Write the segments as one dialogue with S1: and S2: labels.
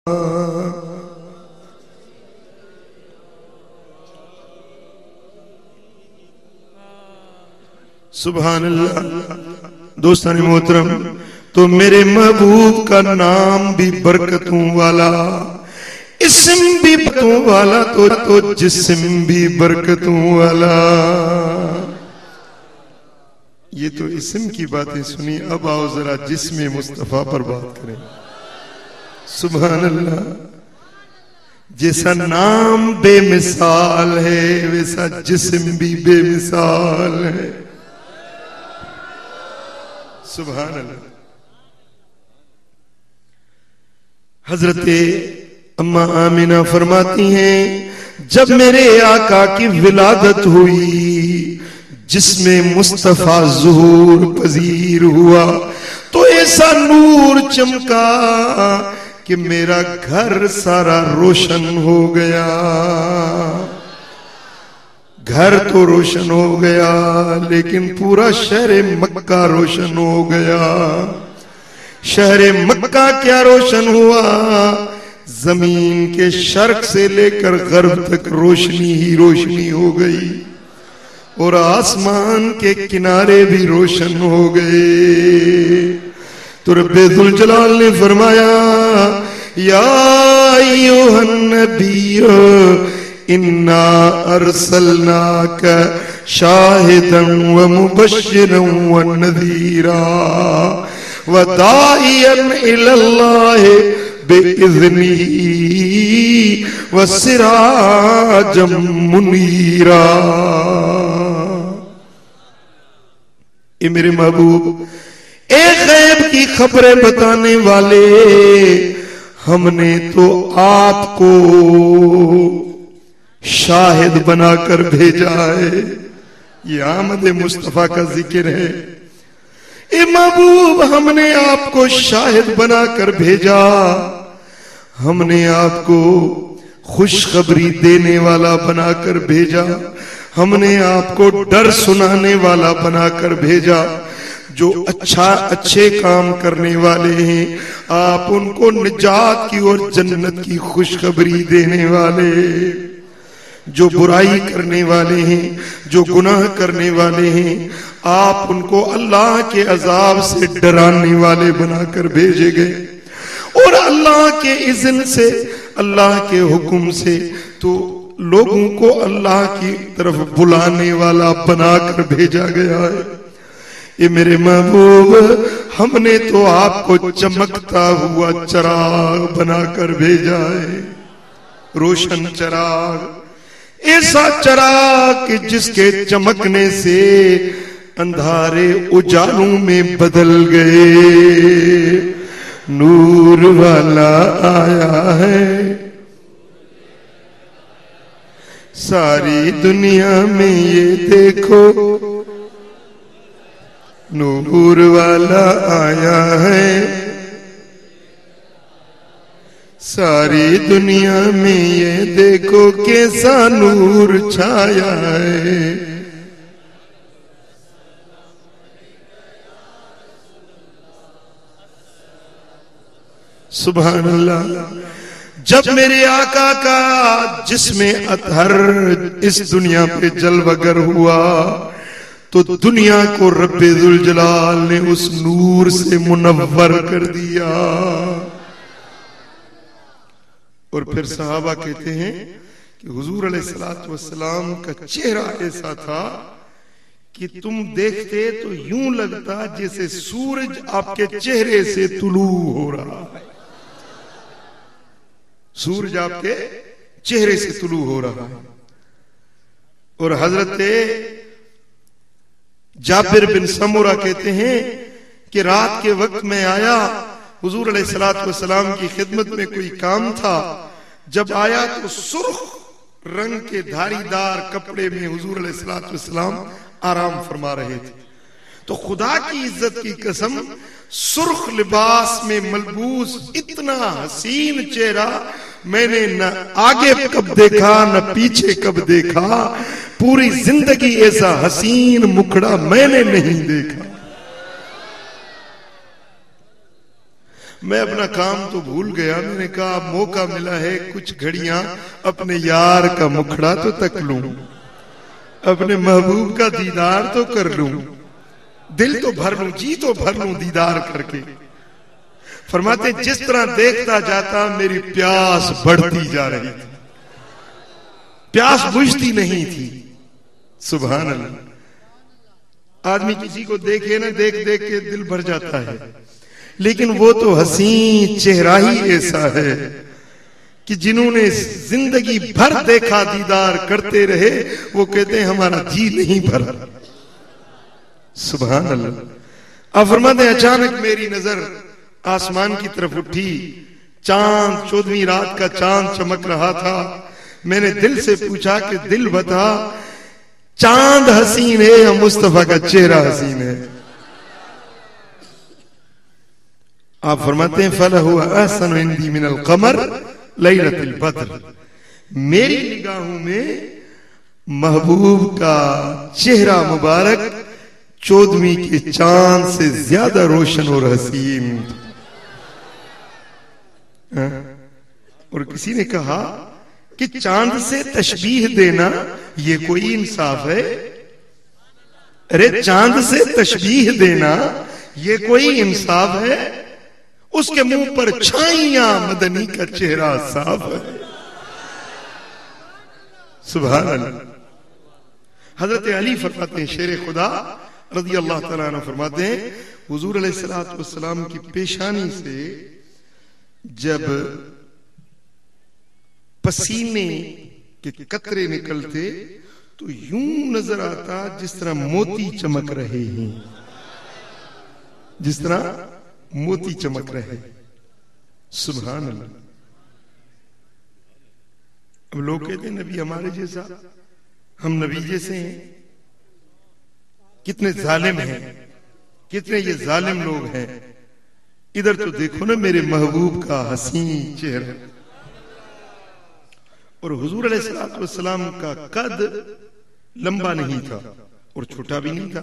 S1: सुभान अल्लाह। दोस्तान मोहतरम, तो मेरे महबूब का नाम भी बरकतों वाला, इस्म भी बरकतों वाला, तो जिस्म भी बरकतों वाला। ये तो इस्म की बातें सुनी, अब आओ जरा जिस्म मुस्तफा पर बात करें। सुभान अल्लाह। जैसा नाम बेमिसाल है वैसा जिस्म भी बेमिसाल है। सुभान अल्लाह। हजरते अम्मा आमिना फरमाती हैं, जब मेरे आका की विलादत हुई, जिसमें मुस्तफा ज़ुहूर पजीर हुआ, तो ऐसा नूर चमका कि मेरा घर सारा रोशन हो गया। घर तो रोशन हो गया, लेकिन पूरा शहर मक्का रोशन हो गया। शहर मक्का क्या रोशन हुआ, जमीन के शर्क से लेकर गर्ब तक रोशनी ही रोशनी हो गई, और आसमान के किनारे भी रोशन हो गए। तो रब्बे जुल जलाल ने फरमाया, या अय्युहन नबिय्यु इन्ना अरसलनाका शाहिदन व मुबश्शिरन व नज़ीरा व दाइयन इलल्लाहि बिइज़्निही व सिराजम मुनीरा। ए मेरे महबूब, एक गैब की खबरें बताने वाले, हमने तो आपको शाहिद बनाकर भेजा है। ये आमद मुस्तफा का जिक्र है। ए महबूब, हमने आपको शाहिद बनाकर भेजा, हमने आपको खुशखबरी देने वाला बनाकर भेजा, हमने आपको डर सुनाने वाला बनाकर भेजा। जो अच्छे काम करने वाले हैं, आप उनको निजात की और जन्नत की खुशखबरी देने वाले। जो बुराई करने वाले हैं, जो गुनाह करने वाले हैं, आप उनको अल्लाह के अजाब से डराने वाले बनाकर भेजे गए। और अल्लाह के इज़्न से, अल्लाह के हुक्म से तो लोगों को अल्लाह की तरफ बुलाने वाला बनाकर भेजा गया है। ये मेरे महबूब, हमने तो आपको चमकता हुआ चिराग बनाकर भेजा है, रोशन चिराग, ऐसा चिराग कि जिसके चमकने से अंधारे उजालों में बदल गए। नूर वाला आया है, सारी दुनिया में ये देखो, नूर वाला आया है, सारी दुनिया में ये देखो कैसा नूर छाया है। सुभान अल्लाह। जब मेरे आका का जिसमें अतहर इस दुनिया पे जलवगर हुआ, तो दुनिया को रब्बे जुल जलाल ने उस नूर से मुनव्वर कर दिया। और फिर सहाबा कहते हैं कि हुजूर अलैहिस्सलातु वस्सलाम का चेहरा ऐसा था कि तुम देखते तो यूं लगता जैसे सूरज आपके चेहरे से तुलू हो रहा है। सूरज आपके चेहरे से तुलू हो रहा है। और हजरत जाबिर बिन समुरा कहते हैं कि रात के वक्त में आया, हुजूर अलैहिस्सलातु वस्सलाम की खिदमत में कोई काम था। जब आया तो सुर्ख रंग के धारीदार कपड़े में हुजूर अलैहिस्सलातु वस्सलाम आराम फरमा रहे थे। तो खुदा की इज्जत की कसम, सुर्ख लिबास में मलबूस इतना हसीन चेहरा मैंने न आगे कब देखा न पीछे कब देखा। पूरी जिंदगी ऐसा हसीन मुखड़ा मैंने नहीं देखा। मैं अपना काम तो भूल गया। मैंने कहा अब मौका मिला है, कुछ घड़ियां अपने यार का मुखड़ा तो तक लूं, अपने महबूब का दीदार तो कर लूं, दिल तो भर लूं, जी तो भर लूं दीदार करके। फरमाते जिस तरह देखता जाता मेरी प्यास बढ़ती जा रही थी, प्यास बुझती नहीं थी। सुभान अल्लाह। आदमी किसी को देखे ना, देख देख के दिल भर जाता है, लेकिन वो तो हसीन चेहरा ही ऐसा है कि जिन्होंने जिंदगी भर देखा दीदार करते रहे, वो कहते हैं हमारा जी नहीं भरा। सुभान अल्लाह। अब फरमाते अचानक मेरी नजर आसमान की तरफ उठी, चांद 14वीं रात का चांद चमक रहा था। मैंने दिल से पूछा कि दिल बता, चांद हसीन है या मुस्तफा का चेहरा हसीन है? आप फरमाते हैं फलहु अहसन इंदी मिनल कमर लैलतुल बद्र। मेरी निगाहों में महबूब का चेहरा मुबारक 14वीं के चांद से ज्यादा रोशन और हसीन। और किसी ने कहा कि चांद से तशबीह देना ये कोई इंसाफ है? अरे चांद से तशबीह देना ये कोई इंसाफ है? उसके मुंह पर छाइयां, मदनी का चेहरा साफ है। सुभान अल्लाह। हजरत अली फरमाते हैं, शेर खुदा रज़ी अल्लाह तआला अन्हु फरमाते हैं, हुजूर अलैहिस्सलातु वस्सलाम की पेशानी से जब पसीने के कतरे निकलते तो यूं नजर आता जिस तरह मोती चमक रहे हैं, जिस तरह मोती चमक रहे। सुभान अल्लाह। अब लोग कहते हैं नबी हमारे जैसा, हम नबी जैसे हैं। कितने जालिम हैं, कितने ये जालिम लोग हैं। इधर तो देखो ना मेरे महबूब का हसीन चेहरा। और हुजूर अलैहिस्सलातु वस्सलाम का कद लंबा नहीं था और छोटा भी नहीं था,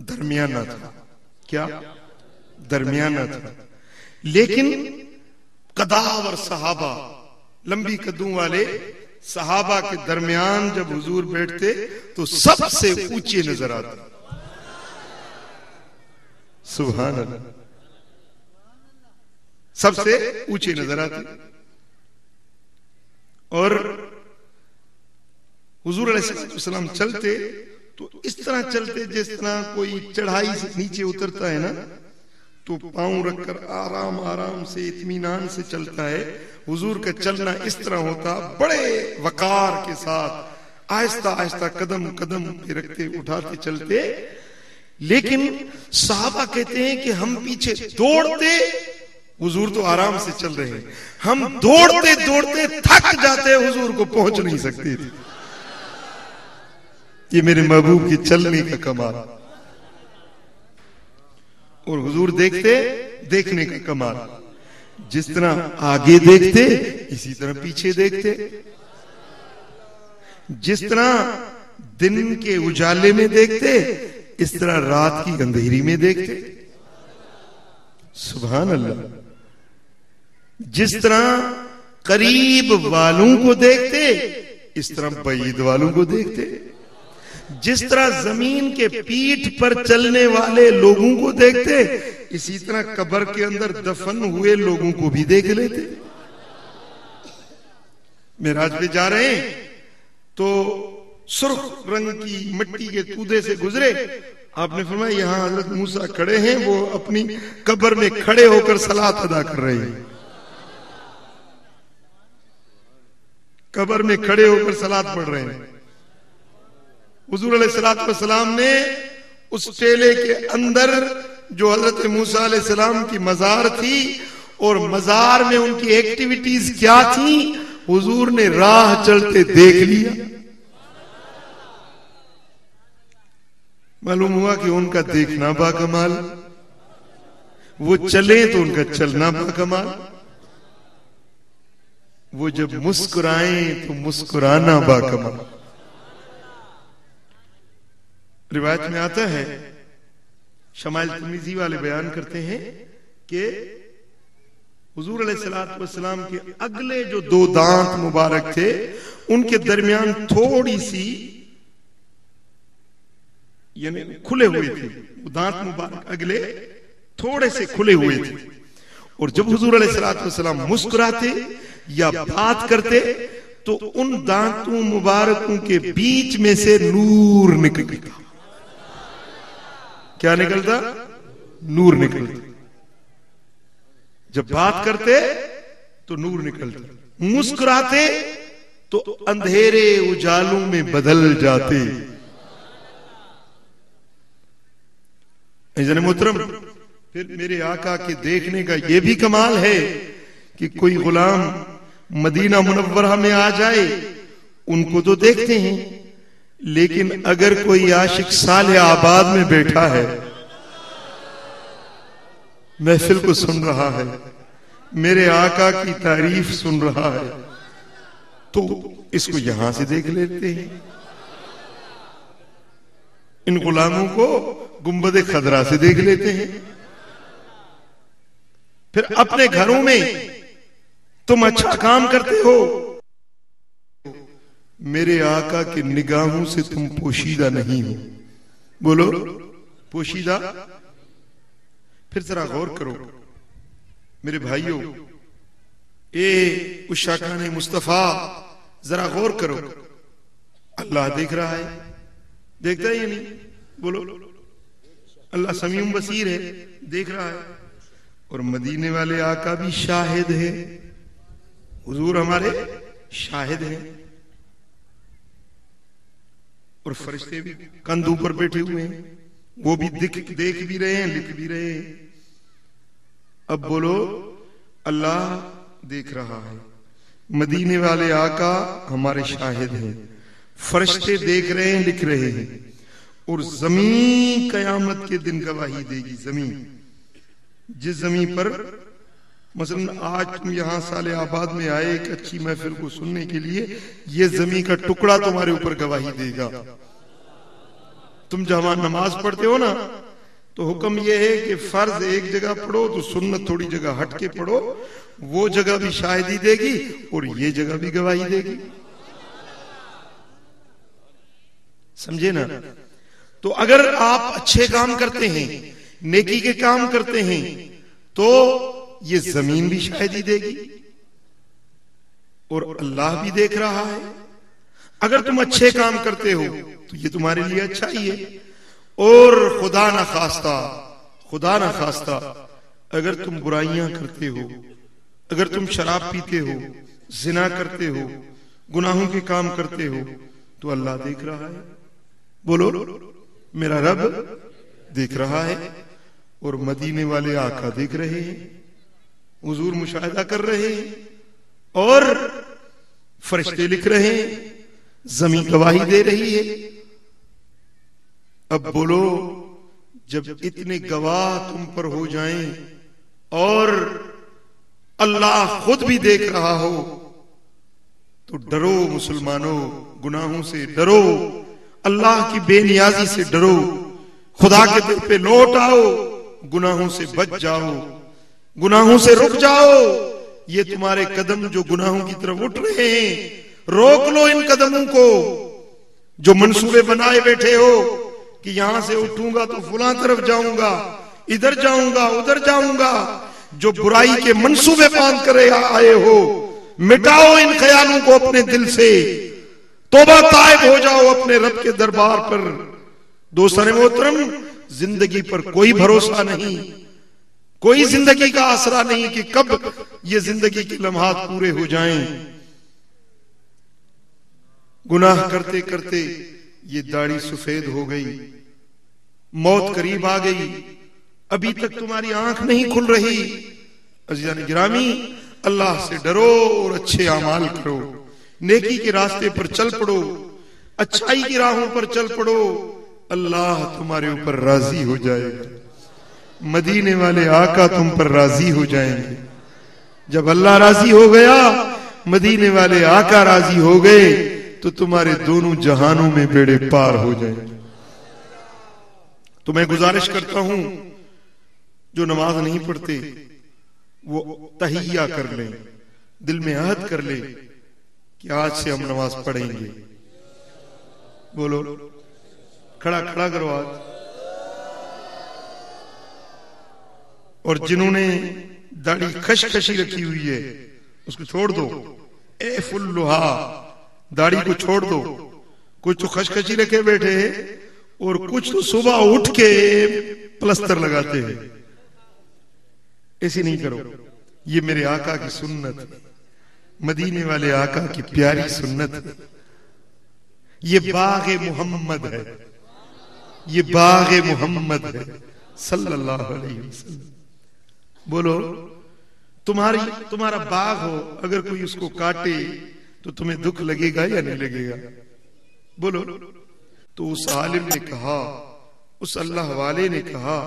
S1: दरमियाना था। क्या? दरमियाना था। लेकिन कदावर सहाबा, लंबी कद्दों वाले सहाबा के दरमियान जब हुजूर बैठते तो सबसे ऊंचे नजर आते। सुभान अल्लाह। सबसे ऊंचे नजर आते। और हुजूर अलैहिस्सलाम चलते तो इस तरह चलते जिस तरह कोई चढ़ाई से नीचे उतरता है ना, तो पांव रखकर आराम आराम से इत्मीनान से चलता है। हुजूर का चलना इस तरह होता, बड़े वकार के साथ आहिस्ता आहिस्ता कदम कदम पे रखते उठाते चलते। लेकिन सहाबा कहते हैं कि हम पीछे दौड़ते, हुजूर तो आराम से चल रहे हैं, हम दौड़ते दौड़ते थक जाते, हुजूर को पहुंच नहीं सकते थे। ये मेरे महबूब के चलने का कमाल। और हुजूर देखते, देखने का कमाल। जिस तरह आगे देखते इसी तरह पीछे देखते, जिस तरह दिन के उजाले में देखते इस तरह रात की अंधेरी में देखते। सुभान अल्लाह। जिस तरह करीब वालों को देखते इस तरह बईद वालों को देखते। जिस तरह जमीन के पीठ पर चलने वाले लोगों को देखते इसी तरह कब्र के अंदर दफन हुए लोगों को भी देख लेते। मेराज पे जा रहे हैं तो सुर्ख रंग की मिट्टी के कूदे से गुजरे। आपने फरमाया यहां हजरत मूसा खड़े हैं, वो अपनी कब्र में खड़े होकर सलात अदा कर रहे हैं। कब्र में खड़े होकर सलात पढ़ रहे हैं। हुजूर अलैहिस्सलातु वस्सलाम ने उस टेले के अंदर जो हजरत मूसा अलैहिस्सलाम की मजार थी और मजार में उनकी एक्टिविटीज क्या थी, हुजूर ने राह चलते देख लिया। मालूम हुआ कि उनका देखना बाकमाल, वो चले तो उनका चलना बाकमाल, वो जब मुस्कुराएं तो मुस्कुराना बाकमाल। रिवायत में आता है, शमाइल तिर्मिज़ी वाले बयान करते हैं कि हुजूर अलैहिस्सलातु वस्सलाम के अगले जो दो दांत मुबारक थे उनके दरमियान थोड़ी सी यानी खुले हुए थे, दांत मुबारक अगले थोड़े से खुले हुए थे। और जब हुजूर अलैहिस्सलातु वस्सलाम मुस्कुराते या बात करते तो उन दांतों मुबारकों के बीच में से नूर निकलता। क्या निकलता? नूर निकलता। जब बात करते तो नूर निकलता, मुस्कुराते तो अंधेरे उजालों में बदल जाते। इज़्ज़त मोहतरम, फिर मेरे आका के देखने का यह भी कमाल है कि कोई गुलाम मदीना मुनव्वरा में आ जाए, उनको तो देखते हैं, लेकिन अगर कोई आशिक साले आबाद में बैठा है, महफिल को सुन रहा है, मेरे आका की तारीफ सुन रहा है, तो इसको यहां से देख लेते हैं। इन गुलामों को गुंबद खदरा से देख लेते हैं। फिर अपने घरों में तुम अच्छा काम करते हो, मेरे आका की निगाहों से तुम पोशीदा नहीं हो। बोलो, पोशीदा। फिर जरा गौर करो मेरे भाइयों, ए उशाकाने मुस्तफा, जरा गौर करो, अल्लाह देख रहा है, देखता है या नहीं? बोलो, अल्लाह समीउम बसीर है, देख रहा है। और मदीने वाले आका भी शाहिद है, हुजूर हमारे शाहिद हैं। और फरिश्ते भी कंधों पर बैठे हुए हैं, वो भी देख भी रहे हैं, लिख भी रहे हैं। अब बोलो, अल्लाह देख रहा है, मदीने वाले आका हमारे शाहिद हैं, फरिश्ते देख रहे हैं, लिख रहे हैं। और जमीन कयामत के दिन गवाही देगी। जमीन, जिस जमीन पर मसलन आज तुम यहां साले आबाद में आए एक अच्छी महफिल को सुनने के लिए, ये जमीन का टुकड़ा तुम्हारे ऊपर गवाही देगा। तुम जहां नमाज पढ़ते हो ना, तो हुक्म यह है कि फर्ज एक जगह पढ़ो तो सुन्नत थोड़ी जगह हट के पढ़ो, वो जगह भी शाहिदी देगी और ये जगह भी गवाही देगी। समझे ना? तो अगर आप अच्छे काम करते हैं, नेकी के काम करते हैं, तो ये जमीन भी शाहिदी देगी और अल्लाह भी देख रहा है। अगर तुम अच्छे काम करते हो तो ये तुम्हारे लिए अच्छा ही है। और खुदा ना खास्ता अगर तुम बुराइयां करते हो, अगर तुम शराब पीते हो, जिना करते हो, गुनाहों के काम करते हो, तो अल्लाह देख रहा है। बोलो, मेरा रब देख रहा है। और मदीने वाले आका देख रहे हैं, हुजूर मुशाहिदा कर रहे हैं और फरिश्ते लिख रहे हैं, जमीन गवाही दे रही है। अब बोलो, जब इतने गवाह तुम पर हो जाएं और अल्लाह खुद भी देख रहा हो, तो डरो मुसलमानों, गुनाहों से डरो, अल्लाह की बेनियाजी से डरो, खुदा के दर पे लौट आओ, गुनाहों से बच जाओ, गुनाहों से रुक जाओ। ये तुम्हारे कदम जो गुनाहों की तरफ उठ रहे हैं, रोक लो इन कदमों को। जो मंसूबे बनाए बैठे हो कि यहां से उठूंगा तो फुला तरफ जाऊंगा, इधर जाऊंगा, उधर जाऊंगा, जो बुराई के मंसूबे बांध कर आए हो, मिटाओ इन ख्यालों को अपने दिल से, तौबा ताइब हो जाओ अपने रब के दरबार पर। दोस्तों मोहतरम, जिंदगी पर कोई भरोसा नहीं, कोई जिंदगी का आसरा नहीं कि कब ये जिंदगी के लम्हात पूरे हो जाएं। गुनाह करते करते ये दाढ़ी सफेद हो गई, मौत करीब आ गई, अभी तक तुम्हारी आंख नहीं खुल रही। अज़ीज़ान गिरामी, अल्लाह से डरो और अच्छे अमाल करो, नेकी के रास्ते पर चल पड़ो, अच्छाई की राहों पर चल पड़ो, अल्लाह तुम्हारे ऊपर राजी हो जाएगा। मदीने वाले आका तुम पर राजी हो जाएंगे। जब अल्लाह राजी हो गया, मदीने वाले आका राजी हो गए, तो तुम्हारे दोनों जहानों में बेड़े पार हो जाएंगे। तो मैं गुजारिश करता हूं, जो नमाज नहीं पढ़ते, वो तहिया कर ले, दिल में अहद कर ले कि आज से हम नमाज पढ़ेंगे। बोलो, खड़ा खड़ा करो हाथ। और जिन्होंने दाढ़ी खशखशी रखी हुई है उसको छोड़ दो। ए फुल्लुहा, दाढ़ी को छोड़ दो। कुछ तो खशखशी रखे बैठे और कुछ तो सुबह उठ के प्लस्तर लगाते हैं। ऐसे नहीं करो, ये मेरे आका की सुन्नत है, मदीने वाले आका की प्यारी सुन्नत है। ये बाग़े मोहम्मद है, ये बाग़े मोहम्मद है सल्लल्लाहु अलैहि वसल्लम। बोलो, तुम्हारा बाग हो, अगर कोई उसको काटे तो तुम्हें दुख लगेगा या नहीं लगेगा? बोलो। तो उस आलिम ने कहा, उस अल्लाह वाले ने कहा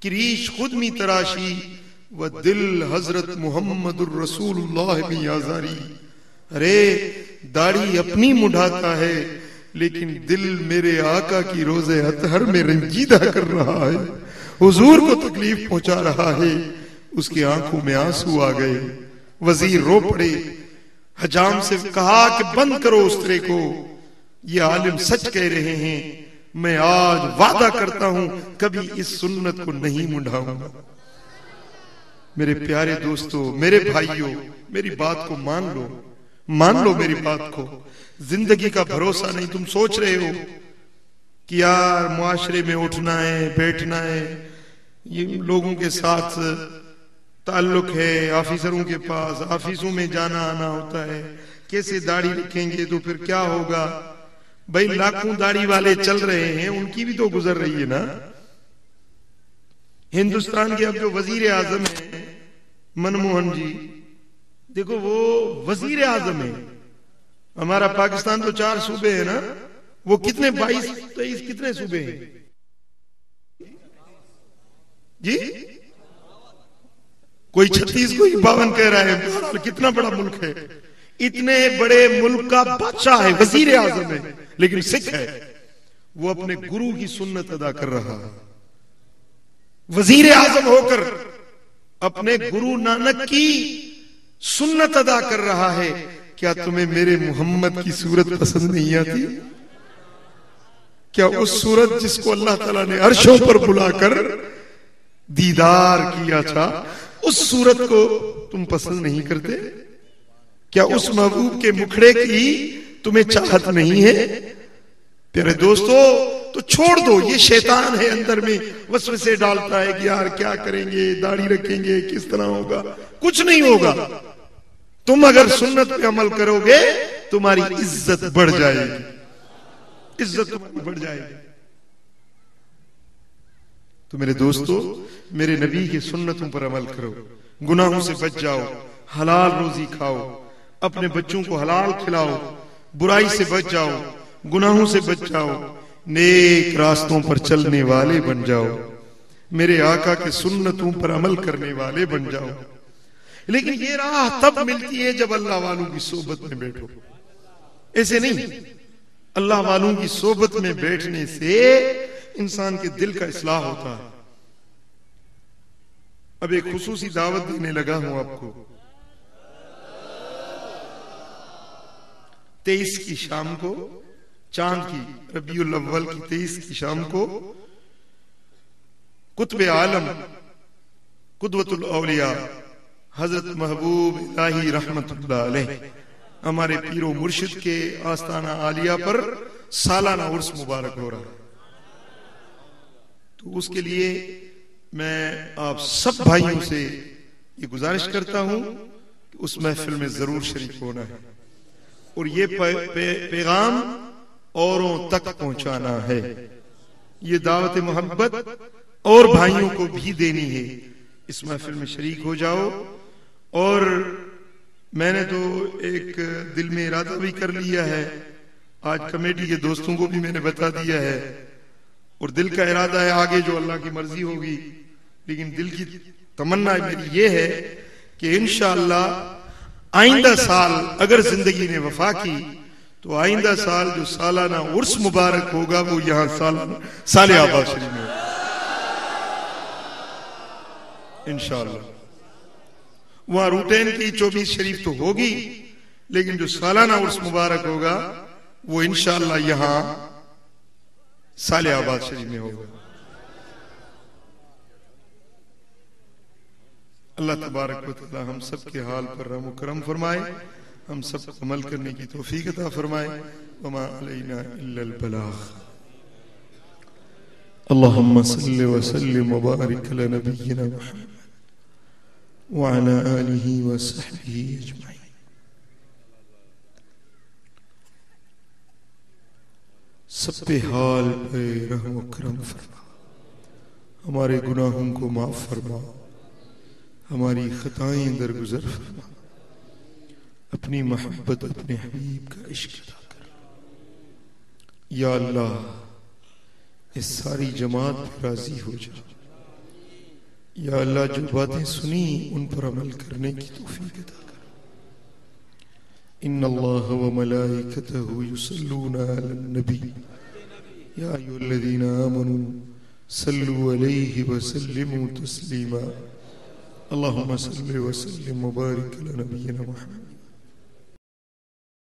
S1: कि रीश खुद मी तराशी व दिल हजरत मोहम्मदुर रसूलुल्लाह में आजारी। अरे दाढ़ी अपनी मुढ़ाता है लेकिन दिल मेरे आका की रोजे अतहर में रंजीदा कर रहा है, हुजूर को तकलीफ पहुंचा रहा है। उसकी आंखों में आंसू आ गए। वजीर रो पड़े। हजाम से कहा कि बंद करो उस तरह को, ये आलिम सच कह रहे हैं। मैं आज वादा करता हूं कभी इस सुन्नत को नहीं मुंडाऊंगा। मेरे प्यारे दोस्तों, मेरे भाइयों, मेरी बात को मान लो, मान लो मेरी बात को। जिंदगी का भरोसा नहीं। तुम सोच रहे हो कि यार मुआशरे में उठना है, बैठना है, ये लोगों के साथ ताल्लुक है, ऑफिसरों के पास ऑफिसों में जाना आना होता है, कैसे दाढ़ी रखेंगे तो फिर क्या होगा? भाई लाखों दाढ़ी वाले चल रहे हैं, उनकी भी तो गुजर रही है ना। हिंदुस्तान के अब जो वजीर आजम है मनमोहन जी, देखो वो वजीर आजम है। हमारा पाकिस्तान तो 4 सूबे है ना, वो कितने 22-23 कितने सूबे हैं जी? कोई 36, कोई 52 कह रहा है। कितना बड़ा मुल्क है, इतने बड़े मुल्क का बादशाह है, वजीर आजम है, लेकिन सिख है। वो अपने गुरु की सुन्नत अदा कर रहा है। वजीर आजम होकर अपने गुरु नानक की सुन्नत अदा कर रहा है। क्या तुम्हें मेरे मोहम्मद की सूरत पसंद नहीं आती? क्या उस सूरत जिसको अल्लाह ताला ने अर्शों पर बुलाकर दीदार किया था, उस सूरत को तुम पसंद नहीं करते? क्या उस महबूब के मुखड़े की तुम्हें चाहत नहीं है? प्यारे दोस्तों, तो छोड़ दो। ये शैतान है अंदर में, वसवसे डालता है कि यार क्या करेंगे, दाढ़ी रखेंगे, किस तरह होगा? कुछ नहीं होगा। तुम अगर सुन्नत पे अमल करोगे तुम्हारी इज्जत बढ़ जाएगी, इज्जत तुम्हारी बढ़ जाएगी। तो मेरे दोस्तों, मेरे नबी की सुन्नतों पर अमल करो, गुनाहों से बच जाओ, हलाल रोजी खाओ, अपने बच्चों को हलाल खिलाओ, बुराई से बच जाओ, गुनाहों से बच जाओ, नेक रास्तों पर चलने वाले बन जाओ, मेरे आका के सुन्नतों पर अमल करने वाले बन जाओ। लेकिन ये राह तब मिलती है जब अल्लाह वालों की सोबत में बैठो। ऐसे नहीं, अल्लाह वालों की सोबत में बैठने से इंसान के दिल का इस्लाह होता है। अब एक खुसूसी दावत देने लगा हूं आपको। 23 की शाम को, चांद की, रबीउल अव्वल की 23 की शाम को, कुतुब आलम कुदवतुल औलिया हजरत महबूब इलाही रहमतुल्लाह अलैह, हमारे पीरो मुर्शिद के आस्ताना आलिया पर सालाना उर्स मुबारक हो रहा है। तो उसके लिए मैं आप सब भाइयों से ये गुजारिश करता हूं कि उस महफिल में जरूर शरीक होना है और ये पैगाम औरों तक पहुंचाना है। ये दावत मोहब्बत और भाइयों को भी देनी है। इस महफिल में शरीक हो जाओ। और मैंने तो एक दिल में इरादा भी कर लिया है, आज कमेटी के दोस्तों को भी मैंने बता दिया है, और दिल का इरादा है आगे जो अल्लाह की मर्जी होगी। लेकिन दिल की तमन्ना मेरी ये है कि इंशाअल्लाह आइंदा साल अगर जिंदगी ने वफा की तो आइंदा साल जो सालाना उर्स मुबारक होगा वो यहां साले आबाद शरीफ में इंशाअल्लाह। वहां रूटेन की 24 शरीफ तो होगी, लेकिन जो सालाना उर्स मुबारक होगा वो इंशाअल्लाह यहां सालेहाबाद शरीफ में होगा। अल्लाह तबारक व तआला हम सब के हाल पर रहम करम फरमाए, हम सब अमल करने की तौफीक अता फरमाए। वमा अलैना इल्लल बलाग। अल्लाहुम्मा सल्लि व सल्लिम व बारिक अला नबिय्यिना मुहम्मद व अला आलिहि व सहबिहि अजमईन। सब पे हाल पे रहम करम फरमा, हमारे गुनाहों को माफ फरमा, हमारी खताएं दरगुजर फरमा, अपनी मोहब्बत अपने हबीब का इश्क अता कर। या अल्लाह इस सारी जमात पर राजी हो जा। या अल्लाह जो बातें सुनी उन पर अमल करने की तौफीक अता कर। इन्नल्लाह व मलाइकतहु युसल्लूना अलन नबी या अय्युहल्लज़ीना आमनू सल्लु अलैहि व सल्लिमू तस्लीमा। अल्लाहुम्मा सल्लि व सल्लिम व बारिक अला नबिय्यिना मुहम्मद